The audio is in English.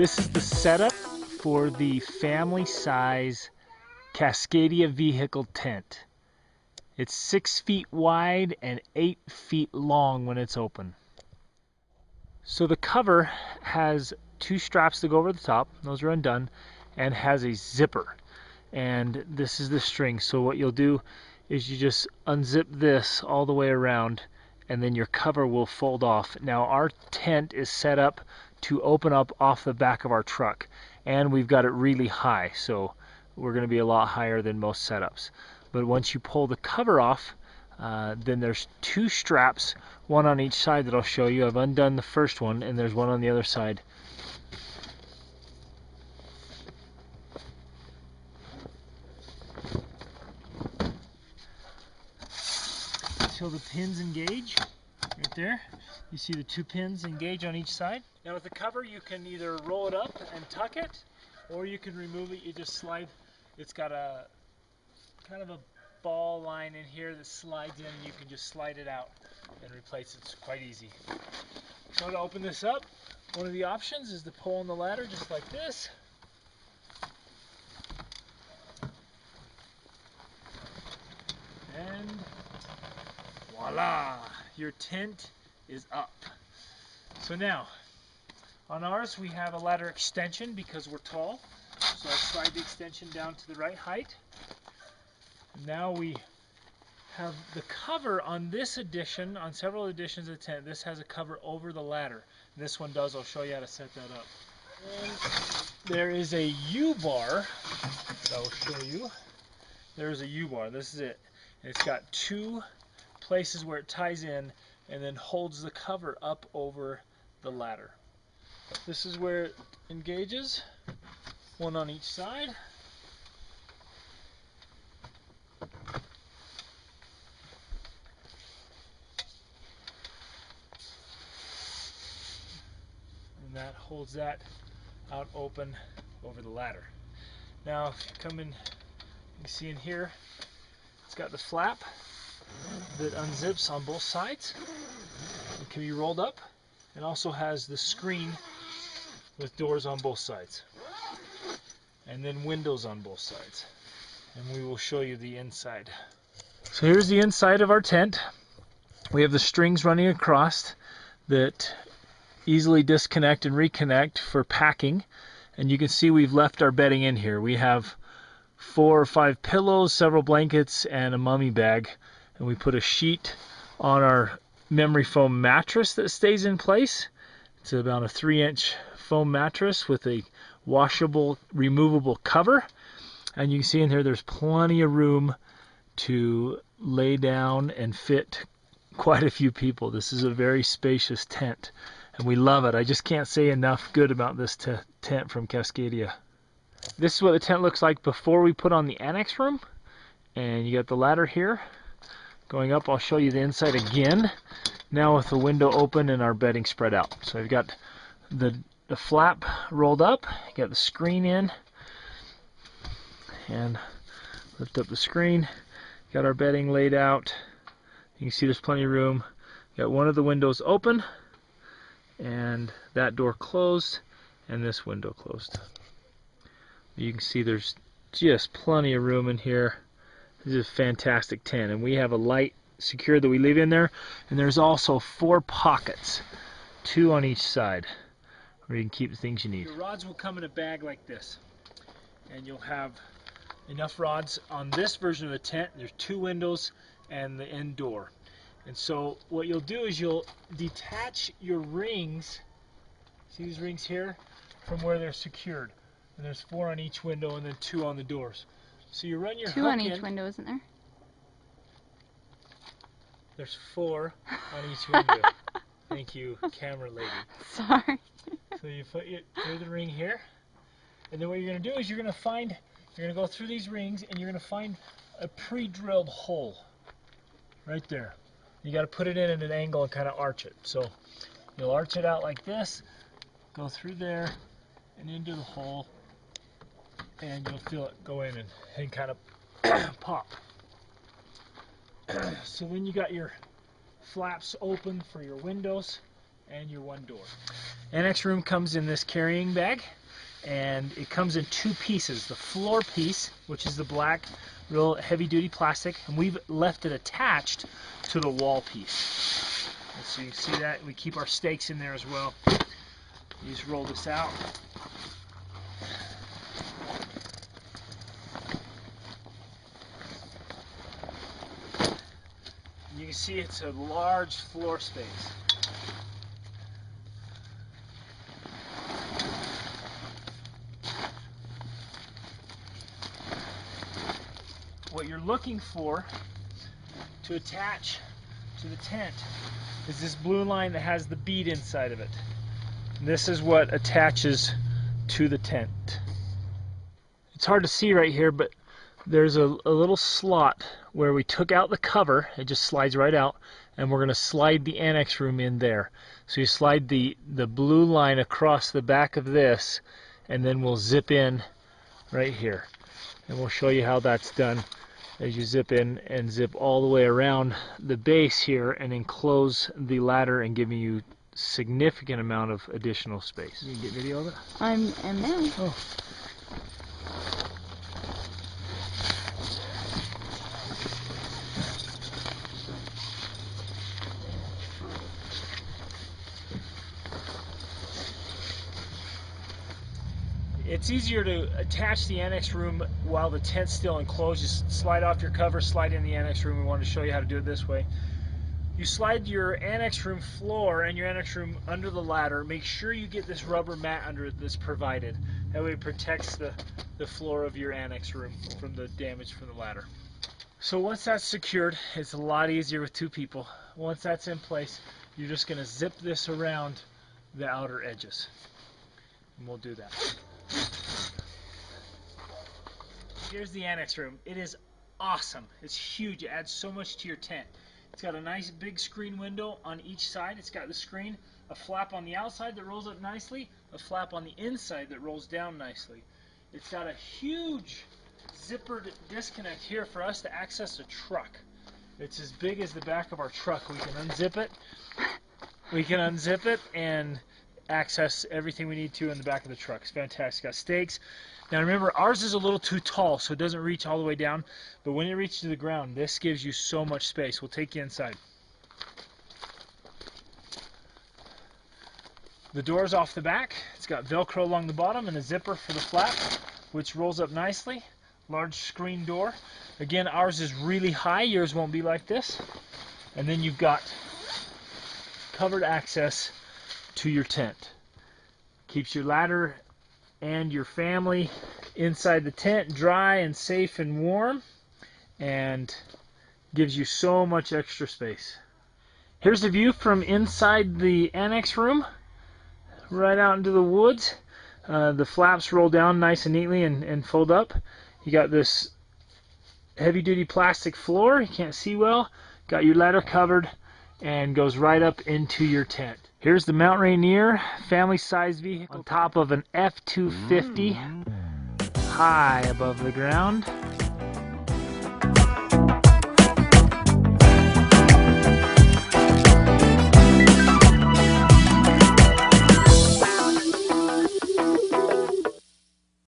This is the setup for the family size Cascadia vehicle tent. It's 6 feet wide and 8 feet long when it's open. So the cover has two straps to go over the top, those are undone, and has a zipper. And this is the string. So what you'll do is you just unzip this all the way around, and then your cover will fold off. Now our tent is set up to open up off the back of our truck, and we've got it really high, so we're going to be a lot higher than most setups. But once you pull the cover off, then there's two straps, one on each side that I'll show you. I've undone the first one, and there's one on the other side. Until the pins engage, right there. You see the two pins engage on each side. Now with the cover, you can either roll it up and tuck it, or you can remove it. You just slide. It's got a kind of a ball line in here that slides in, and you can just slide it out and replace it. It's quite easy. So to open this up, one of the options is to pull on the ladder just like this. And voila, your tent is up. So now, on ours we have a ladder extension because we're tall. So I slide the extension down to the right height. Now we have the cover on this edition, on several editions of the tent. This has a cover over the ladder. This one does. I'll show you how to set that up. And there is a U-bar that I'll show you. There's a U-bar. This is it. And it's got two places where it ties in and then holds the cover up over the ladder. This is where it engages, one on each side. And that holds that out open over the ladder. Now if you come in, you can see in here, it's got the flap that unzips on both sides. It can be rolled up. It also has the screen with doors on both sides, and then windows on both sides. And we will show you the inside. So here's the inside of our tent. We have the strings running across that easily disconnect and reconnect for packing. And you can see we've left our bedding in here. We have 4 or 5 pillows, several blankets, and a mummy bag. And we put a sheet on our memory foam mattress that stays in place. It's about a 3-inch foam mattress with a washable, removable cover. And you can see in here there's plenty of room to lay down and fit quite a few people. This is a very spacious tent, and we love it. I just can't say enough good about this tent from Cascadia. This is what the tent looks like before we put on the annex room. And you got the ladder here. Going up, I'll show you the inside again. Now with the window open and our bedding spread out. So we've got the flap rolled up, got the screen in, and lift up the screen. Got our bedding laid out. You can see there's plenty of room. Got one of the windows open, and that door closed, and this window closed. You can see there's just plenty of room in here. This is a fantastic tent, and we have a light secured that we leave in there, and there's also 4 pockets, 2 on each side, where you can keep the things you need. Your rods will come in a bag like this, and you'll have enough rods on this version of the tent. There's 2 windows and the end door. And so what you'll do is you'll detach your rings, see these rings here, from where they're secured. And there's 4 on each window and then 2 on the doors. So you run your 2 on each window, isn't there? There's 4 on each window. Thank you, camera lady. Sorry. So you put the ring here, and then what you're going to do is you're going to go through these rings, and you're going to find a pre-drilled hole right there. You got to put it in at an angle and kind of arch it. So you'll arch it out like this, go through there and into the hole, and you'll feel it go in and kind of pop. So then you got your flaps open for your windows, and your one door. Annex room comes in this carrying bag, and it comes in two pieces. The floor piece, which is the black, real heavy-duty plastic, and we've left it attached to the wall piece. And so you can see that. We keep our stakes in there as well. You just roll this out. You can see it's a large floor space. What you're looking for to attach to the tent is this blue line that has the bead inside of it. This is what attaches to the tent. It's hard to see right here, but there's a little slot where we took out the cover. It just slides right out, and we're going to slide the annex room in there. So you slide the blue line across the back of this, and then we'll zip in right here. And we'll show you how that's done as you zip in and zip all the way around the base here and enclose the ladder and giving you significant amount of additional space. You can get video of it? I'm now. Oh. It's easier to attach the annex room while the tent's still enclosed. Just slide off your cover, slide in the annex room. We wanted to show you how to do it this way. You slide your annex room floor and your annex room under the ladder. Make sure you get this rubber mat under it that's provided. That way it protects the floor of your annex room from the damage from the ladder. So once that's secured, it's a lot easier with two people. Once that's in place, you're just going to zip this around the outer edges. And we'll do that. Here's the annex room. It is awesome. It's huge. It adds so much to your tent. It's got a nice big screen window on each side. It's got the screen, a flap on the outside that rolls up nicely, a flap on the inside that rolls down nicely. It's got a huge zippered disconnect here for us to access a truck. It's as big as the back of our truck. We can unzip it. We can unzip it and access everything we need to in the back of the truck. It's fantastic. It's got stakes. Now remember, ours is a little too tall, so it doesn't reach all the way down, but when it reaches to the ground, this gives you so much space. We'll take you inside. The door's off the back. It's got Velcro along the bottom and a zipper for the flap, which rolls up nicely. Large screen door. Again, ours is really high. Yours won't be like this. And then you've got covered access to your tent. Keeps your ladder and your family inside the tent dry and safe and warm, and gives you so much extra space. Here's the view from inside the annex room, right out into the woods. The flaps roll down nice and neatly and fold up. You got this heavy-duty plastic floor. You can't see well. Got your ladder covered and goes right up into your tent. Here's the Mount Rainier family-size vehicle on top of an F-250 high above the ground.